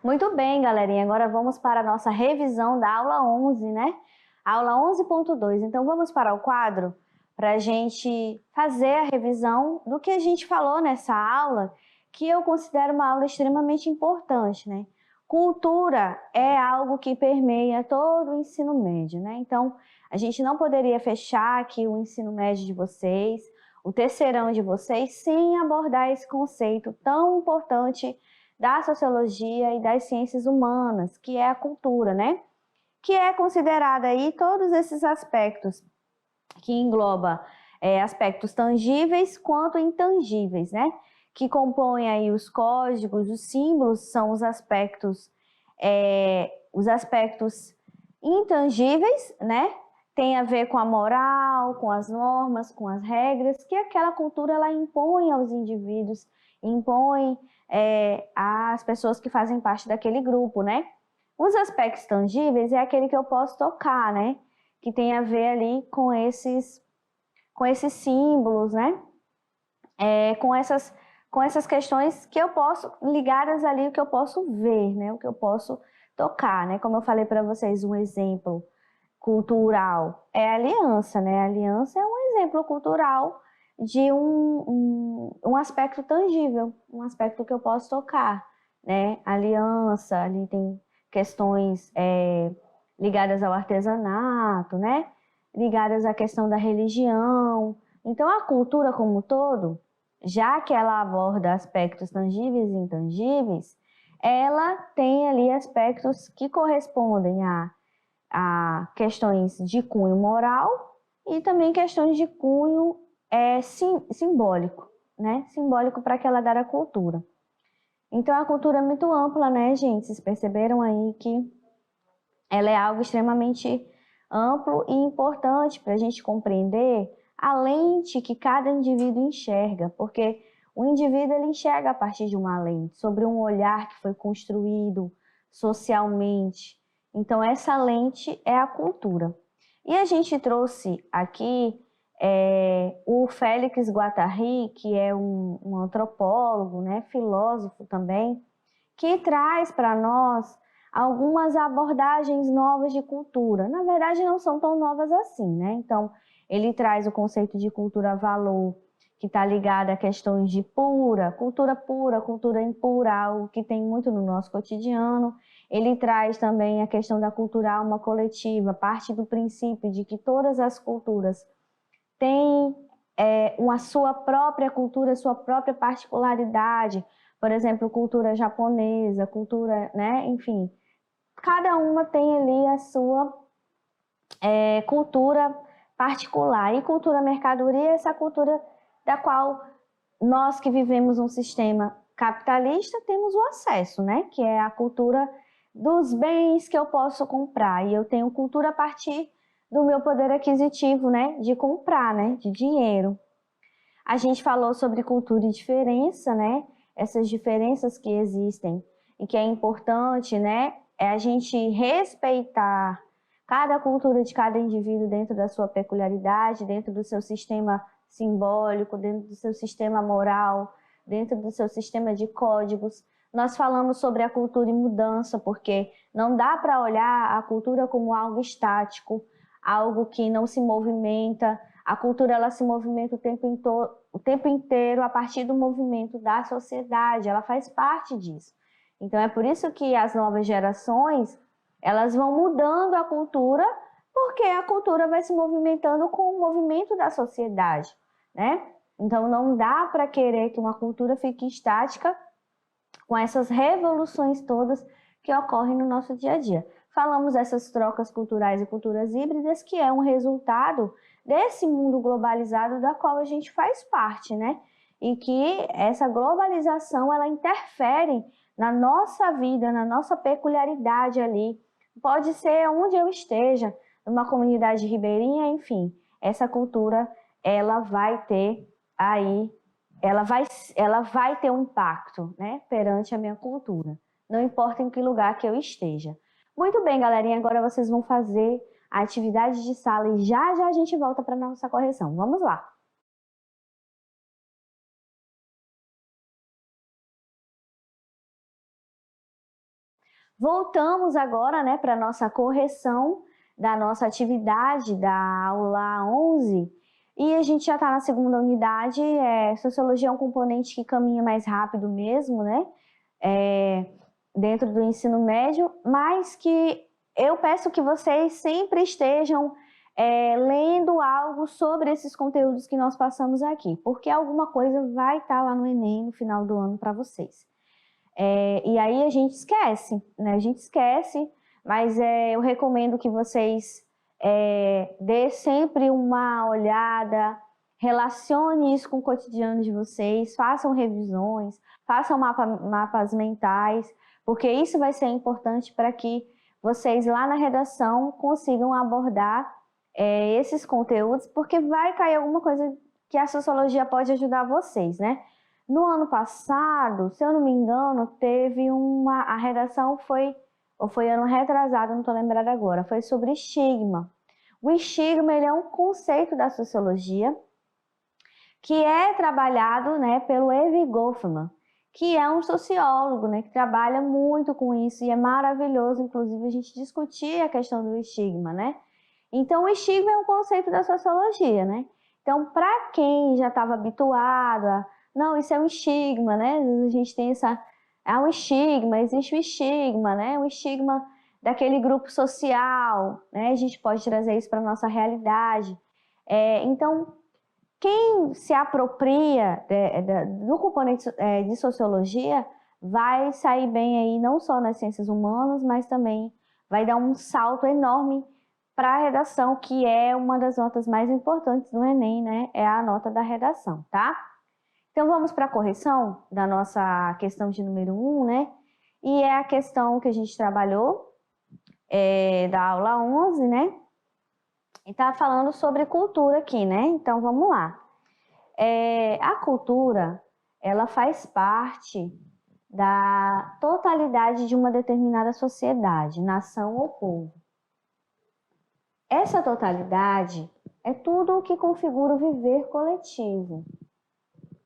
Muito bem, galerinha. Agora vamos para a nossa revisão da aula 11, né? Aula 11.2. Então, vamos para o quadro para a gente fazer a revisão do que a gente falou nessa aula, que eu considero uma aula extremamente importante, né? Cultura é algo que permeia todo o ensino médio, né? Então, a gente não poderia fechar aqui o ensino médio de vocês, o terceirão de vocês, sem abordar esse conceito tão importante da sociologia e das ciências humanas, que é a cultura, né? Que é considerada aí todos esses aspectos, que engloba aspectos tangíveis quanto intangíveis, né? Que compõem aí os códigos, os símbolos são os aspectos intangíveis, né? Tem a ver com a moral, com as normas, com as regras, que aquela cultura ela impõe aos indivíduos, impõe às pessoas que fazem parte daquele grupo, né? Os aspectos tangíveis é aquele que eu posso tocar, né? Que tem a ver ali com esses símbolos, né? Com essas questões que eu posso, ligadas ali, o que eu posso ver, né? O que eu posso tocar, né? Como eu falei para vocês, um exemplo cultural é a aliança, né? A aliança é um exemplo cultural de um aspecto tangível, um aspecto que eu posso tocar, né? A aliança, ali tem questões ligadas ao artesanato, né? Ligadas à questão da religião. Então, a cultura como um todo, já que ela aborda aspectos tangíveis e intangíveis, ela tem ali aspectos que correspondem a questões de cunho moral e também questões de cunho simbólico, né? Simbólico para aquela dada cultura. Então, a cultura é muito ampla, né, gente? Vocês perceberam aí que ela é algo extremamente amplo e importante para a gente compreender a lente que cada indivíduo enxerga, porque o indivíduo ele enxerga a partir de uma lente, sobre um olhar que foi construído socialmente. Então, essa lente é a cultura. E a gente trouxe aqui o Félix Guattari, que é um antropólogo, né, filósofo também, que traz para nós algumas abordagens novas de cultura. Na verdade, não são tão novas assim, né? Então, ele traz o conceito de cultura-valor, que está ligado a questões de pura, cultura impura, algo que tem muito no nosso cotidiano. Ele traz também a questão da cultura alma coletiva, parte do princípio de que todas as culturas têm uma sua própria cultura, sua própria particularidade. Por exemplo, cultura japonesa, cultura, né? Enfim, cada uma tem ali a sua cultura particular. E cultura mercadoria é essa cultura da qual nós que vivemos um sistema capitalista temos o acesso, né? Que é a cultura dos bens que eu posso comprar. E eu tenho cultura a partir do meu poder aquisitivo, né? De comprar, né? De dinheiro. A gente falou sobre cultura e diferença, né? Essas diferenças que existem e que é importante, né? É a gente respeitar cada cultura de cada indivíduo dentro da sua peculiaridade, dentro do seu sistema simbólico, dentro do seu sistema moral, dentro do seu sistema de códigos. Nós falamos sobre a cultura em mudança, porque não dá para olhar a cultura como algo estático, algo que não se movimenta. A cultura ela se movimenta o tempo inteiro a partir do movimento da sociedade, ela faz parte disso. Então é por isso que as novas gerações elas vão mudando a cultura, porque a cultura vai se movimentando com o movimento da sociedade, né? Então não dá para querer que uma cultura fique estática com essas revoluções todas que ocorrem no nosso dia a dia. Falamos dessas trocas culturais e culturas híbridas, que é um resultado desse mundo globalizado da qual a gente faz parte, né? E que essa globalização, ela interfere na nossa vida, na nossa peculiaridade ali. Pode ser onde eu esteja, numa comunidade ribeirinha, enfim. Essa cultura, ela vai ter aí ela vai ter um impacto, né, perante a minha cultura, não importa em que lugar que eu esteja. Muito bem, galerinha, agora vocês vão fazer a atividade de sala e já já a gente volta para a nossa correção. Vamos lá! Voltamos agora, né, para a nossa correção da nossa atividade da aula 11, e a gente já está na segunda unidade. Sociologia é um componente que caminha mais rápido mesmo, né, dentro do ensino médio, mas que eu peço que vocês sempre estejam lendo algo sobre esses conteúdos que nós passamos aqui, porque alguma coisa vai estar lá no Enem no final do ano para vocês. E aí a gente esquece, né? A gente esquece, mas eu recomendo que vocês dê sempre uma olhada, relacione isso com o cotidiano de vocês, façam revisões, façam mapas mentais, porque isso vai ser importante para que vocês lá na redação consigam abordar esses conteúdos, porque vai cair alguma coisa que a sociologia pode ajudar vocês, né? No ano passado, se eu não me engano, teve a redação ou foi ano retrasado, não estou lembrada agora, foi sobre estigma. O estigma, ele é um conceito da sociologia que é trabalhado, né, pelo Erving Goffman, que é um sociólogo, né, que trabalha muito com isso, e é maravilhoso, inclusive, a gente discutir a questão do estigma, né? Então, o estigma é um conceito da sociologia, né? Então, para quem já estava habituado a, não, isso é um estigma, né? A gente tem um estigma, existe o estigma, né? O estigma daquele grupo social, né? A gente pode trazer isso para a nossa realidade. Então, quem se apropria do componente de sociologia vai sair bem aí, não só nas ciências humanas, mas também vai dar um salto enorme para a redação, que é uma das notas mais importantes do Enem, né? É a nota da redação, tá? Então, vamos para a correção da nossa questão de número 1, né? E é a questão que a gente trabalhou da aula 11, né? E tá falando sobre cultura aqui, né? Então, vamos lá. A cultura, ela faz parte da totalidade de uma determinada sociedade, nação ou povo. Essa totalidade é tudo o que configura o viver coletivo.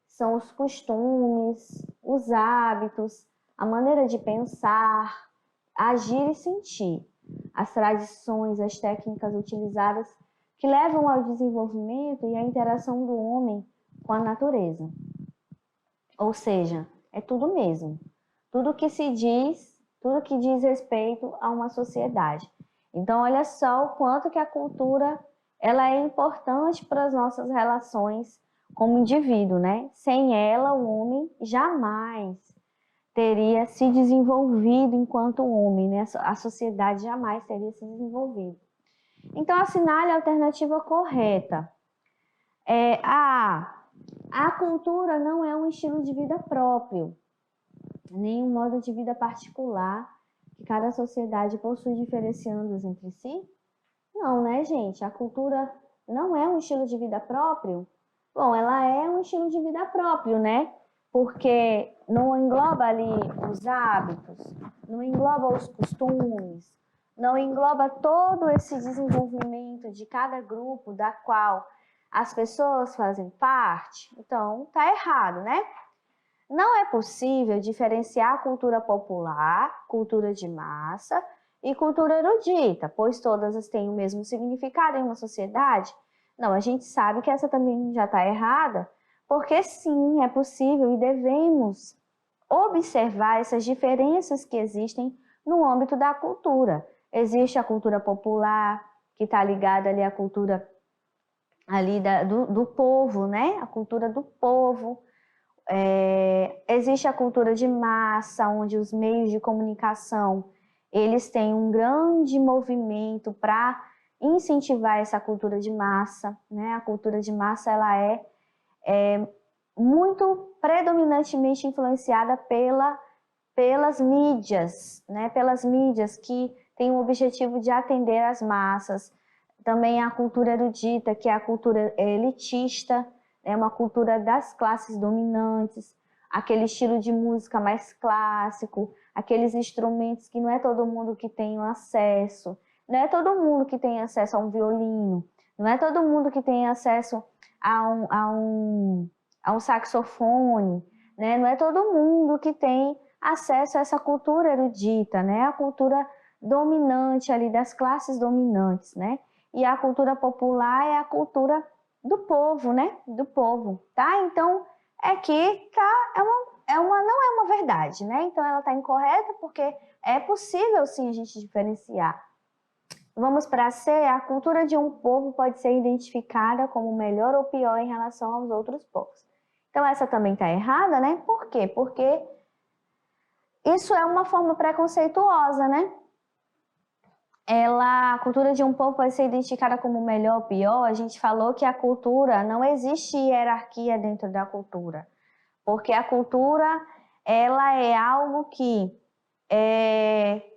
São os costumes, os hábitos, a maneira de pensar, agir e sentir, as tradições, as técnicas utilizadas que levam ao desenvolvimento e à interação do homem com a natureza. Ou seja, é tudo mesmo. Tudo que diz respeito a uma sociedade. Então, olha só o quanto que a cultura ela é importante para as nossas relações como indivíduo, né? Sem ela, o homem jamais teria se desenvolvido enquanto homem, né? A sociedade jamais teria se desenvolvido. Então, assinale a alternativa correta. A cultura não é um estilo de vida próprio, nem um modo de vida particular que cada sociedade possui diferenciando-os entre si? Não, né, gente? A cultura não é um estilo de vida próprio? Bom, ela é um estilo de vida próprio, né? Porque não engloba ali os hábitos, não engloba os costumes, não engloba todo esse desenvolvimento de cada grupo da qual as pessoas fazem parte. Então, tá errado, né? Não é possível diferenciar cultura popular, cultura de massa e cultura erudita, pois todas têm o mesmo significado em uma sociedade. Não, a gente sabe que essa também já está errada, porque sim, é possível e devemos observar essas diferenças que existem no âmbito da cultura. Existe a cultura popular, que está ligada ali à cultura ali do povo, né? A cultura do povo. Existe a cultura de massa, onde os meios de comunicação eles têm um grande movimento para incentivar essa cultura de massa, né? A cultura de massa ela é muito predominantemente influenciada pelas mídias, né? Pelas mídias que têm o objetivo de atender as massas. Também a cultura erudita, que é a cultura elitista, é uma cultura das classes dominantes, aquele estilo de música mais clássico, aqueles instrumentos que não é todo mundo que tem acesso, não é todo mundo que tem acesso a um violino, não é todo mundo que tem acesso a um saxofone, né? Não é todo mundo que tem acesso a essa cultura erudita, né? A cultura dominante ali das classes dominantes, né? E a cultura popular é a cultura do povo, né? Do povo, tá? Então, aqui tá, não é uma verdade, né? Então, ela está incorreta porque é possível, sim, a gente diferenciar. Vamos para C. A cultura de um povo pode ser identificada como melhor ou pior em relação aos outros povos. Então, essa também está errada, né? Por quê? Porque isso é uma forma preconceituosa, né? A cultura de um povo pode ser identificada como melhor ou pior. A gente falou que a cultura, não existe hierarquia dentro da cultura, porque a cultura, ela é algo que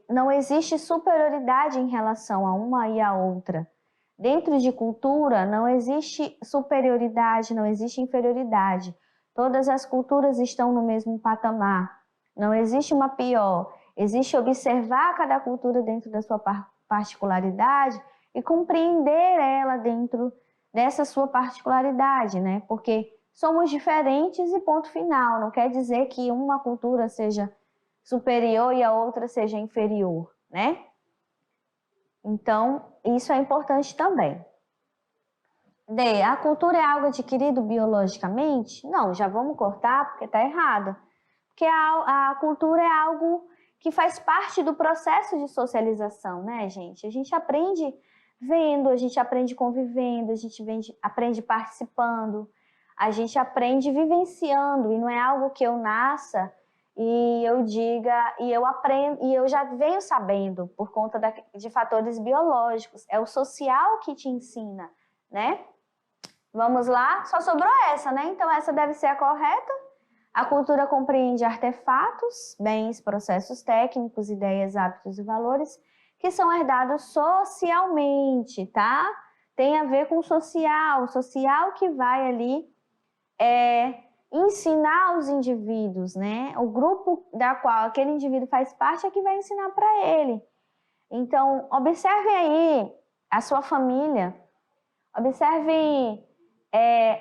não existe superioridade em relação a uma e a outra. Dentro de cultura, não existe superioridade, não existe inferioridade. Todas as culturas estão no mesmo patamar. Não existe uma pior. Existe observar cada cultura dentro da sua particularidade e compreender ela dentro dessa sua particularidade, né? Porque somos diferentes e ponto final. Não quer dizer que uma cultura seja superior e a outra seja inferior, né? Então, isso é importante também. D. A cultura é algo adquirido biologicamente? Não, já vamos cortar porque está errado. Porque a cultura é algo que faz parte do processo de socialização, né, gente? A gente aprende vendo, a gente aprende convivendo, a gente aprende participando, a gente aprende vivenciando, e não é algo que eu nasça e eu diga, e eu aprendo, e eu já venho sabendo por conta de fatores biológicos. É o social que te ensina, né? Vamos lá? Só sobrou essa, né? Então essa deve ser a correta. A cultura compreende artefatos, bens, processos técnicos, ideias, hábitos e valores que são herdados socialmente, tá? Tem a ver com o social que vai ali ensinar os indivíduos, né? O grupo da qual aquele indivíduo faz parte é que vai ensinar para ele. Então, observe aí a sua família, observe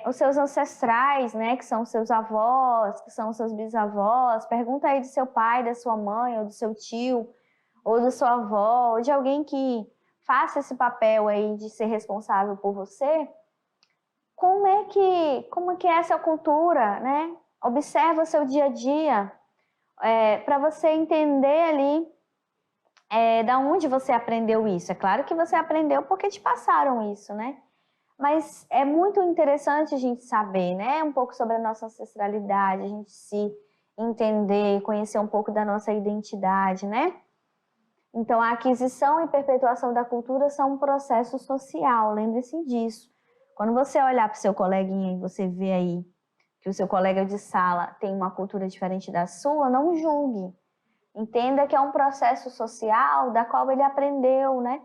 os seus ancestrais, né? Que são os seus avós, que são os seus bisavós. Pergunta aí do seu pai, da sua mãe, ou do seu tio, ou da sua avó, ou de alguém que faça esse papel aí de ser responsável por você. Como é que é essa cultura, né? Observa o seu dia a dia, para você entender ali da onde você aprendeu isso. É claro que você aprendeu porque te passaram isso, né? Mas é muito interessante a gente saber, né? Um pouco sobre a nossa ancestralidade, a gente se entender, conhecer um pouco da nossa identidade, né? Então, a aquisição e perpetuação da cultura são um processo social, lembre-se disso. Quando você olhar para o seu coleguinha e você vê aí que o seu colega de sala tem uma cultura diferente da sua, não julgue. Entenda que é um processo social da qual ele aprendeu, né?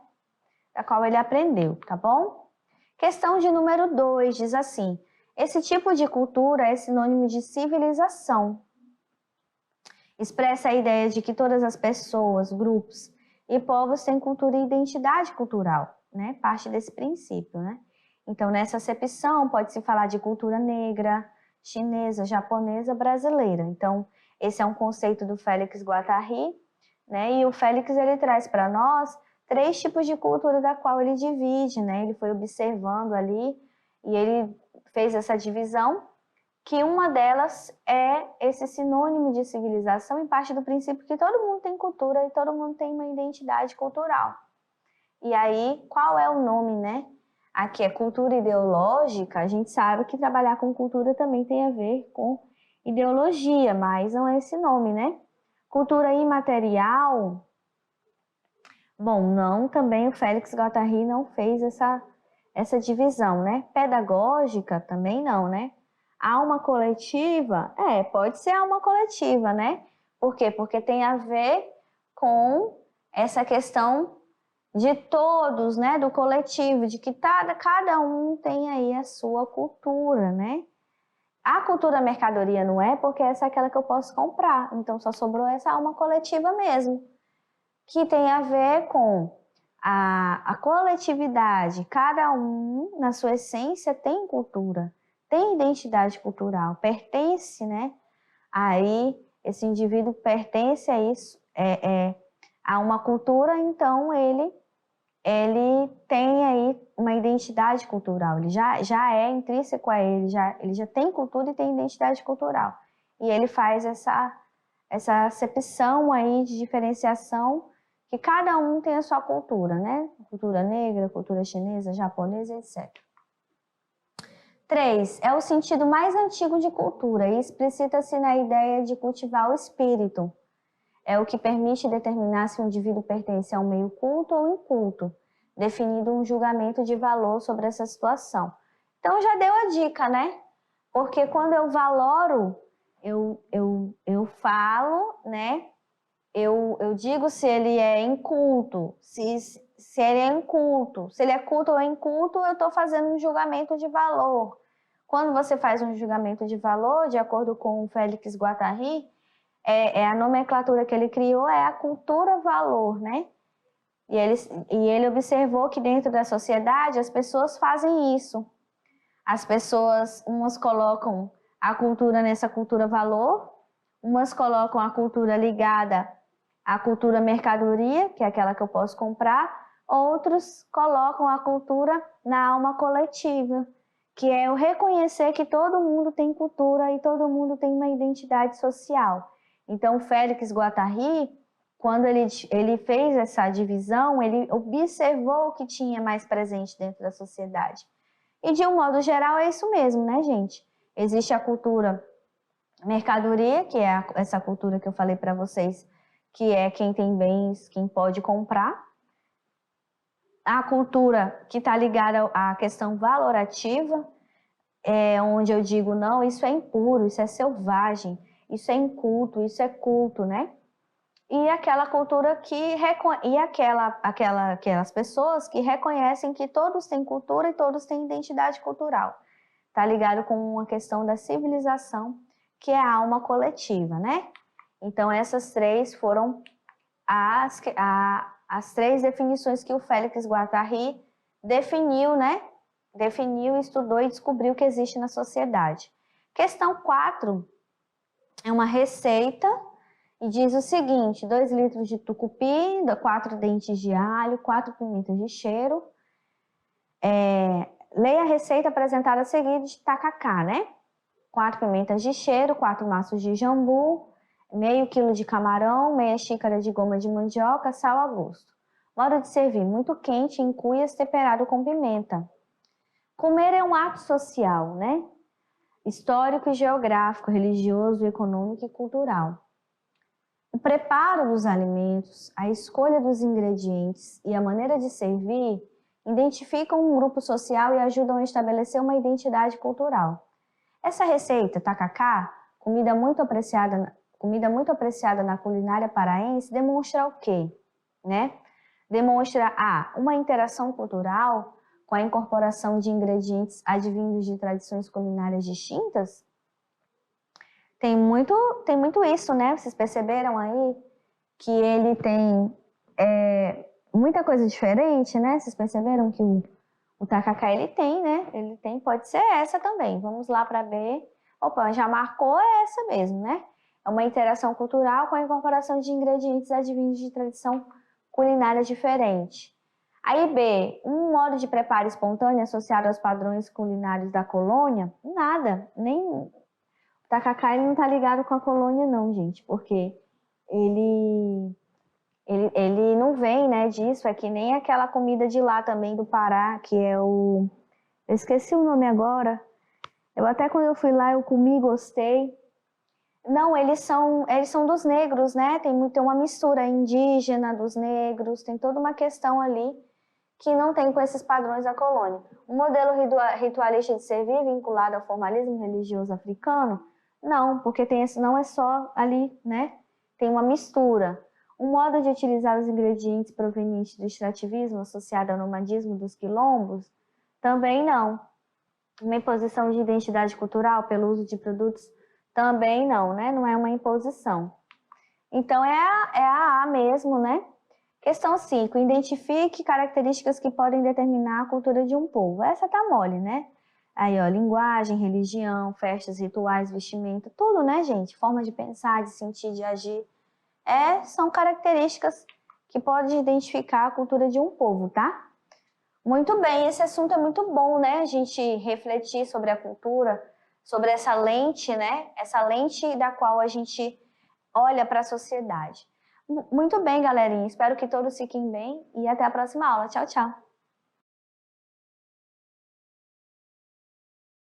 Da qual ele aprendeu, tá bom? Questão de número 2 diz assim: esse tipo de cultura é sinônimo de civilização. Expressa a ideia de que todas as pessoas, grupos e povos têm cultura e identidade cultural, né? Parte desse princípio, né? Então, nessa acepção, pode-se falar de cultura negra, chinesa, japonesa, brasileira. Então, esse é um conceito do Félix Guattari, né? E o Félix, ele traz para nós 3 tipos de cultura da qual ele divide, né? Ele foi observando ali e ele fez essa divisão, que uma delas é esse sinônimo de civilização e parte do princípio que todo mundo tem cultura e todo mundo tem uma identidade cultural. E aí, qual é o nome, né? Aqui é cultura ideológica. A gente sabe que trabalhar com cultura também tem a ver com ideologia, mas não é esse nome, né? Cultura imaterial. Bom, não, também o Félix Guattari não fez essa divisão, né? Pedagógica também não, né? Alma coletiva? Pode ser alma coletiva, né? Por quê? Porque tem a ver com essa questão de todos, né? Do coletivo, de que cada um tem aí a sua cultura, né? A cultura mercadoria não é, porque essa é aquela que eu posso comprar. Então, só sobrou essa alma coletiva mesmo, que tem a ver com a coletividade. Cada um, na sua essência, tem cultura, tem identidade cultural, pertence, né? Aí esse indivíduo pertence a isso, a uma cultura, então ele tem aí uma identidade cultural, ele já é intrínseco a ele já tem cultura e tem identidade cultural. E ele faz essa acepção aí de diferenciação, que cada um tem a sua cultura, né? Cultura negra, cultura chinesa, japonesa, etc. 3. É o sentido mais antigo de cultura e explicita-se na ideia de cultivar o espírito. É o que permite determinar se o indivíduo pertence a um meio culto ou inculto, definindo um julgamento de valor sobre essa situação. Então já deu a dica, né? Porque quando eu valoro, eu falo, né? Eu digo se ele é inculto, se ele é inculto, se ele é culto ou inculto, eu estou fazendo um julgamento de valor. Quando você faz um julgamento de valor, de acordo com o Félix Guattari, a nomenclatura que ele criou é a cultura-valor, né? E ele observou que dentro da sociedade as pessoas fazem isso. As pessoas, umas colocam a cultura nessa cultura-valor, umas colocam a cultura ligada à cultura mercadoria, que é aquela que eu posso comprar, outros colocam a cultura na alma coletiva, que é o reconhecer que todo mundo tem cultura e todo mundo tem uma identidade social. Então, Félix Guattari, quando ele fez essa divisão, ele observou o que tinha mais presente dentro da sociedade. E, de um modo geral, é isso mesmo, né, gente? Existe a cultura mercadoria, que é essa cultura que eu falei para vocês, que é quem tem bens, quem pode comprar. A cultura que está ligada à questão valorativa, onde eu digo, não, isso é impuro, isso é selvagem, isso é inculto, isso é culto, né? E aquela cultura aquelas pessoas que reconhecem que todos têm cultura e todos têm identidade cultural. Está ligado com uma questão da civilização, que é a alma coletiva, né? Então, essas três foram as três definições que o Félix Guattari definiu, né? Definiu, estudou e descobriu que existe na sociedade. Questão 4 é uma receita e diz o seguinte: 2 litros de tucupi, 4 dentes de alho, 4 pimentas de cheiro. Leia a receita apresentada a seguir de tacacá, né? 4 pimentas de cheiro, 4 maços de jambu, meio quilo de camarão, meia xícara de goma de mandioca, sal a gosto. Modo de servir: muito quente, em cuias, temperado com pimenta. Comer é um ato social, né? Histórico e geográfico, religioso, econômico e cultural. O preparo dos alimentos, a escolha dos ingredientes e a maneira de servir identificam um grupo social e ajudam a estabelecer uma identidade cultural. Essa receita, tacacá, comida muito apreciada na culinária paraense, demonstra o quê? Né? Demonstra uma interação cultural com a incorporação de ingredientes advindos de tradições culinárias distintas. Tem muito isso, né? Vocês perceberam aí que ele tem muita coisa diferente, né? Vocês perceberam que o tacacá ele tem, né? Ele tem, pode ser essa também. Vamos lá para B. Opa, já marcou essa mesmo, né? É uma interação cultural com a incorporação de ingredientes advindos de tradição culinária diferente. Aí B, um modo de preparo espontâneo associado aos padrões culinários da colônia? Nada, nem... O tacacá ele não está ligado com a colônia não, gente, porque ele não vem, né, disso, é que nem aquela comida de lá também do Pará, que é eu esqueci o nome agora, até quando eu fui lá eu comi, gostei. Não, eles são dos negros, né, tem uma mistura indígena dos negros, tem toda uma questão ali que não tem com esses padrões da colônia. O modelo ritualista de servir vinculado ao formalismo religioso africano? Não, porque não é só ali, né? Tem uma mistura. O modo de utilizar os ingredientes provenientes do extrativismo associado ao nomadismo dos quilombos? Também não. Uma imposição de identidade cultural pelo uso de produtos? Também não, né? Não é uma imposição. Então, é a mesmo, né? Questão 5. Identifique características que podem determinar a cultura de um povo. Essa tá mole, né? Aí, ó, linguagem, religião, festas, rituais, vestimenta, tudo, né, gente? Forma de pensar, de sentir, de agir. São características que podem identificar a cultura de um povo, tá? Muito bem, esse assunto é muito bom, né? A gente refletir sobre a cultura, sobre essa lente, né? Essa lente da qual a gente olha para a sociedade. Muito bem, galerinha. Espero que todos fiquem bem e até a próxima aula. Tchau, tchau.